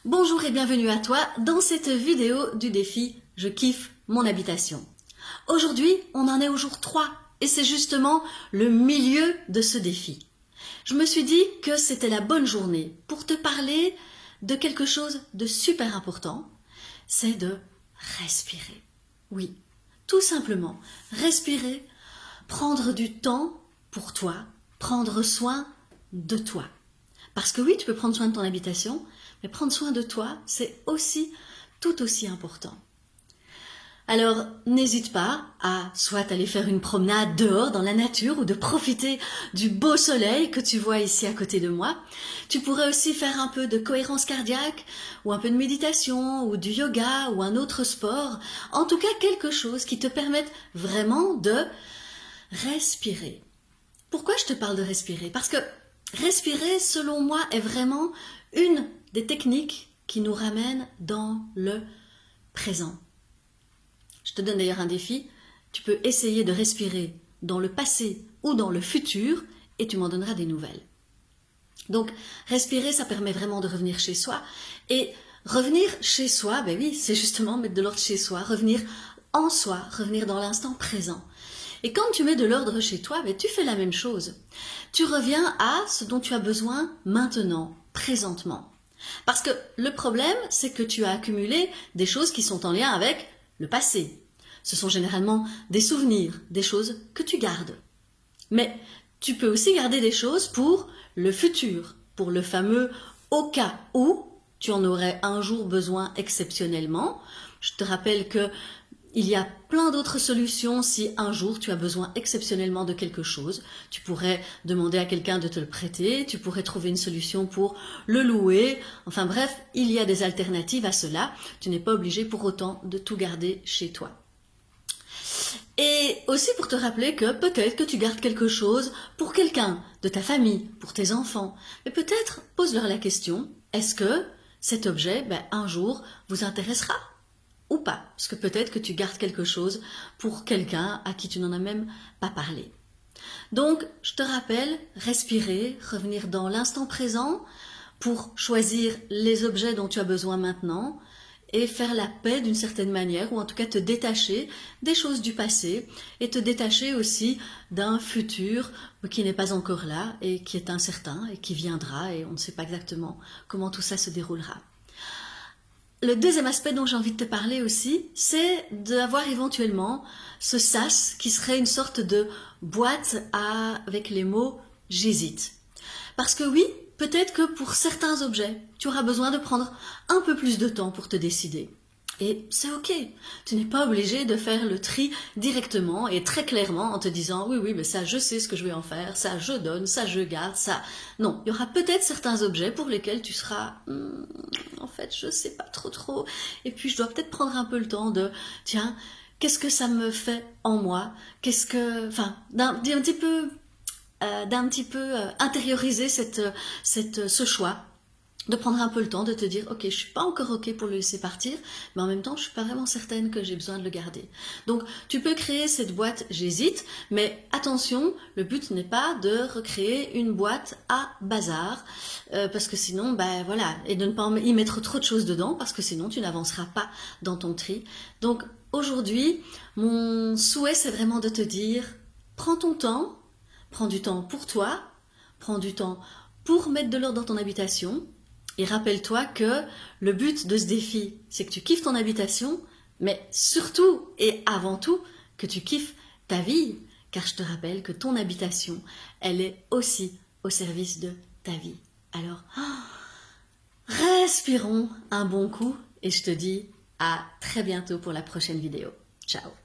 Bonjour et bienvenue à toi dans cette vidéo du défi « Je kiffe mon habitation ». Aujourd'hui, on en est au jour 3 et c'est justement le milieu de ce défi. Je me suis dit que c'était la bonne journée pour te parler de quelque chose de super important, c'est de respirer. Oui, tout simplement, respirer, prendre du temps pour toi, prendre soin de toi. Parce que oui, tu peux prendre soin de ton habitation, mais prendre soin de toi, c'est aussi tout aussi important. Alors, n'hésite pas à soit aller faire une promenade dehors dans la nature ou de profiter du beau soleil que tu vois ici à côté de moi. Tu pourrais aussi faire un peu de cohérence cardiaque ou un peu de méditation ou du yoga ou un autre sport. En tout cas, quelque chose qui te permette vraiment de respirer. Pourquoi je te parle de respirer? Parce que respirer, selon moi, est vraiment une des techniques qui nous ramène dans le présent. Je te donne d'ailleurs un défi. Tu peux essayer de respirer dans le passé ou dans le futur et tu m'en donneras des nouvelles. Donc, respirer, ça permet vraiment de revenir chez soi. Et revenir chez soi, ben oui, c'est justement mettre de l'ordre chez soi, revenir en soi, revenir dans l'instant présent. Et quand tu mets de l'ordre chez toi, ben tu fais la même chose. Tu reviens à ce dont tu as besoin maintenant, présentement. Parce que le problème, c'est que tu as accumulé des choses qui sont en lien avec le passé. Ce sont généralement des souvenirs, des choses que tu gardes. Mais tu peux aussi garder des choses pour le futur, pour le fameux au cas où tu en aurais un jour besoin exceptionnellement. Je te rappelle que il y a plein d'autres solutions si un jour tu as besoin exceptionnellement de quelque chose. Tu pourrais demander à quelqu'un de te le prêter, tu pourrais trouver une solution pour le louer. Enfin bref, il y a des alternatives à cela. Tu n'es pas obligé pour autant de tout garder chez toi. Et aussi pour te rappeler que peut-être que tu gardes quelque chose pour quelqu'un de ta famille, pour tes enfants. Mais peut-être pose-leur la question, est-ce que cet objet, un jour, vous intéressera ? Ou pas, parce que peut-être que tu gardes quelque chose pour quelqu'un à qui tu n'en as même pas parlé. Donc, je te rappelle, respirer, revenir dans l'instant présent pour choisir les objets dont tu as besoin maintenant et faire la paix d'une certaine manière, ou en tout cas te détacher des choses du passé et te détacher aussi d'un futur qui n'est pas encore là et qui est incertain et qui viendra et on ne sait pas exactement comment tout ça se déroulera. Le deuxième aspect dont j'ai envie de te parler aussi, c'est d'avoir éventuellement ce sas qui serait une sorte de boîte avec les mots « j'hésite ». Parce que oui, peut-être que pour certains objets, tu auras besoin de prendre un peu plus de temps pour te décider. Et c'est ok, tu n'es pas obligé de faire le tri directement et très clairement en te disant oui, mais ça je sais ce que je vais en faire, ça je donne, ça je garde, ça... Non, il y aura peut-être certains objets pour lesquels tu seras en fait je sais pas trop et puis je dois peut-être prendre un peu le temps de tiens, qu'est-ce que ça me fait en moi, qu'est-ce que... Enfin, d'un petit peu intérioriser ce choix. De prendre un peu le temps de te dire ok, je suis pas encore ok pour le laisser partir, mais en même temps je suis pas vraiment certaine que j'ai besoin de le garder. Donc tu peux créer cette boîte j'hésite, mais attention, le but n'est pas de recréer une boîte à bazar, parce que sinon voilà, et de ne pas y mettre trop de choses dedans, parce que sinon tu n'avanceras pas dans ton tri. Donc aujourd'hui, mon souhait c'est vraiment de te dire prends ton temps, prends du temps pour toi, prends du temps pour mettre de l'ordre dans ton habitation. Et rappelle-toi que le but de ce défi, c'est que tu kiffes ton habitation, mais surtout et avant tout, que tu kiffes ta vie. Car je te rappelle que ton habitation, elle est aussi au service de ta vie. Alors, respirons un bon coup et je te dis à très bientôt pour la prochaine vidéo. Ciao!